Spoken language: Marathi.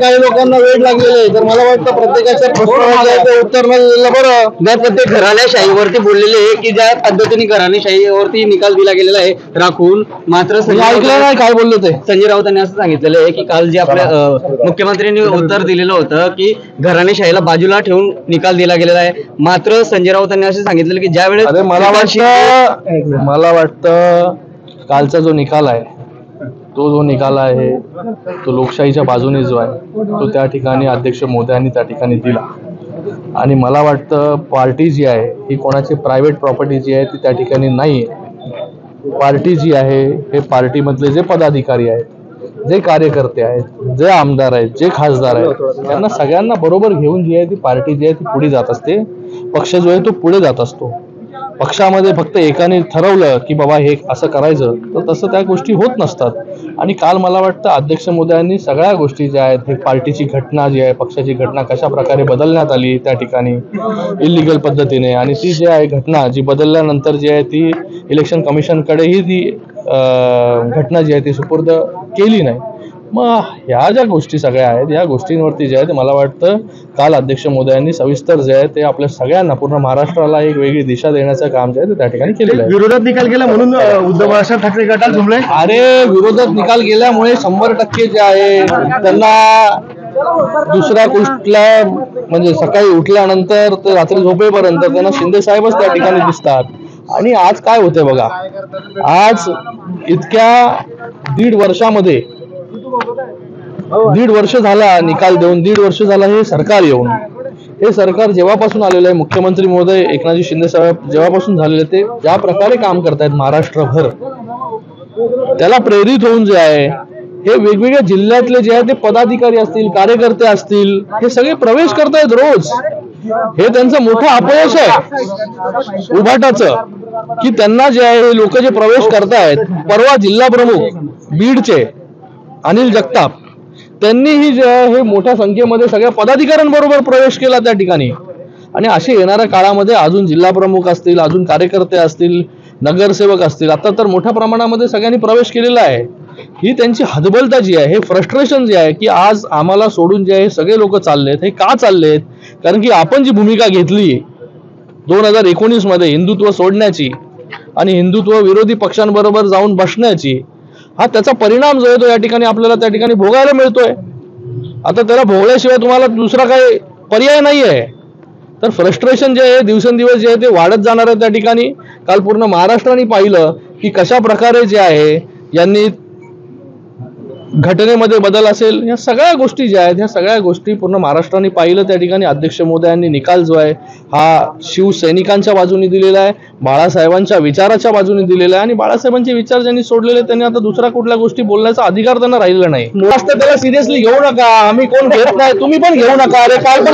काही लोकांना वेळ लागलेला आहे, तर मला वाटतं प्रत्येकाच्या प्रश्नाचं उत्तर न दिलं बरं. ज्या प्रत्येक घराण्याशाहीवरती बोललेले आहे की ज्या पद्धतीने घराणेशाहीवरती निकाल दिला गेलेला आहे राखून, मात्र ऐकलं नाही काय बोलले ते. संजय राऊतांनी असं सांगितलेलं आहे की काल जे आपल्या मुख्यमंत्र्यांनी उत्तर दिलेलं होतं की घराणेशाहीला बाजूला ठेवून निकाल दिला गेलेला आहे, मात्र संजय राऊतांनी असं सांगितलेलं की ज्यावेळेस मला वाटतं कालचा जो निकाल आहे जो निकाल आहे तो लोकशाहीच्या बाजूने जो आहे तो त्या ठिकाणी अध्यक्ष मोदयांनी त्या ठिकाणी दिला. आणि मला वाटतं पार्टी जी आहे ही कोणाची प्रायव्हेट प्रॉपर्टी जी आहे ती त्या ठिकाणी नाही आहे. पार्टी जी आहे हे पार्टीमधले जे पदाधिकारी आहेत, जे कार्यकर्ते आहेत, जे आमदार आहेत, जे खासदार आहेत, त्यांना सगळ्यांना बरोबर घेऊन जी आहे ती पार्टी जी आहे ती पुढे जात असते. पक्ष जो आहे तो पुढे जात असतो. पक्षामध्ये फक्त एकाने ठरवलं की बाबा हे असं करायचं तर तसं त्या गोष्टी होत नसतात. आणि काल मला वाटतं अध्यक्ष मोदयांनी सगळ्या गोष्टी ज्या आहेत हे पार्टीची घटना जी आहे, पक्षाची घटना कशा प्रकारे बदलण्यात आली त्या ठिकाणी इलिगल पद्धतीने, आणि ती जी आहे घटना जी बदलल्यानंतर जी आहे ती इलेक्शन कमिशनकडेही ती घटना जी आहे ती सुपूर्द केली नाही. मग ह्या ज्या गोष्टी सगळ्या आहेत या गोष्टींवरती जे आहे ते मला वाटतं काल अध्यक्ष मोदयांनी सविस्तर जे आहे ते आपल्या सगळ्यांना पूर्ण महाराष्ट्राला एक वेगळी दिशा देण्याचं काम जे आहे ते त्या ठिकाणी केलेलं आहे. विरोधात निकाल गेला म्हणून उद्धव बाळासाहेब ठाकरे गटात झुंबले. अरे विरोधात निकाल गेल्यामुळे 100% जे आहे त्यांना दुसऱ्या कुठल्या म्हणजे सकाळी उठल्यानंतर ते रात्री झोपेपर्यंत त्यांना शिंदे साहेबच त्या ठिकाणी दिसतात. आणि आज काय होते बघा, आज इतक्या 1.5 वर्षामध्ये 1.5 वर्ष झाला निकाल देऊन, 1.5 वर्ष झाला हे सरकार येऊन. हे सरकार जेव्हापासून आलेलं आहे, मुख्यमंत्री महोदय एकनाथजी शिंदे साहेब जेव्हापासून झालेले ते ज्या प्रकारे काम करतायत महाराष्ट्रभर, त्याला प्रेरित होऊन जे आहे हे वेगवेगळ्या जिल्ह्यातले जे आहे ते पदाधिकारी असतील, कार्यकर्ते असतील, हे सगळे प्रवेश करतायत रोज. हे त्यांचं मोठं अपयश आहे उभाटाचं की त्यांना जे आहे हे लोक जे प्रवेश करतायत. परवा जिल्हा प्रमुख बीडचे अनिल जगताप त्यांनीही जे आहे हे मोठ्या संख्येमध्ये सगळ्या पदाधिकाऱ्यांबरोबर प्रवेश केला त्या ठिकाणी. आणि असे येणाऱ्या काळामध्ये अजून जिल्हा प्रमुख असतील, अजून कार्यकर्ते असतील, नगरसेवक असतील, आता तर मोठ्या प्रमाणामध्ये सगळ्यांनी प्रवेश केलेला आहे. ही त्यांची हतबलता जी आहे, हे फ्रस्ट्रेशन जे आहे की आज आम्हाला सोडून जे आहे सगळे लोक चाललेत. हे का चाललेत? कारण की आपण जी भूमिका घेतली 2019 मध्ये हिंदुत्व सोडण्याची आणि हिंदुत्व विरोधी पक्षांबरोबर जाऊन बसण्याची, हा त्याचा परिणाम जो आहे तो या ठिकाणी आपल्याला त्या ठिकाणी भोगायला मिळतोय. आता त्याला भोगल्याशिवाय तुम्हाला दुसरा काही पर्याय नाही आहे. तर फ्रस्ट्रेशन जे आहे दिवसेंदिवस जे आहे ते वाढत जाणार आहे त्या ठिकाणी. काल पूर्ण महाराष्ट्राने पाहिलं की कशा प्रकारे जे आहे यांनी घटनेमध्ये बदल असेल, या सगळ्या गोष्टी ज्या आहेत ह्या सगळ्या गोष्टी पूर्ण महाराष्ट्राने पाहिलं त्या ठिकाणी. अध्यक्ष मोदयांनी निकाल जो आहे हा शिवसैनिकांच्या बाजूने दिलेला आहे, बाळासाहेबांच्या विचाराच्या बाजूने दिलेला आहे. आणि बाळासाहेबांचे विचार ज्यांनी सोडलेले त्यांनी आता दुसऱ्या कुठल्या गोष्टी बोलण्याचा अधिकार त्यांना राहिलेला नाही. जास्त त्याला सिरियसली घेऊ नका, आम्ही कोण घेत नाही, तुम्ही पण घेऊ नका. अरे काल पण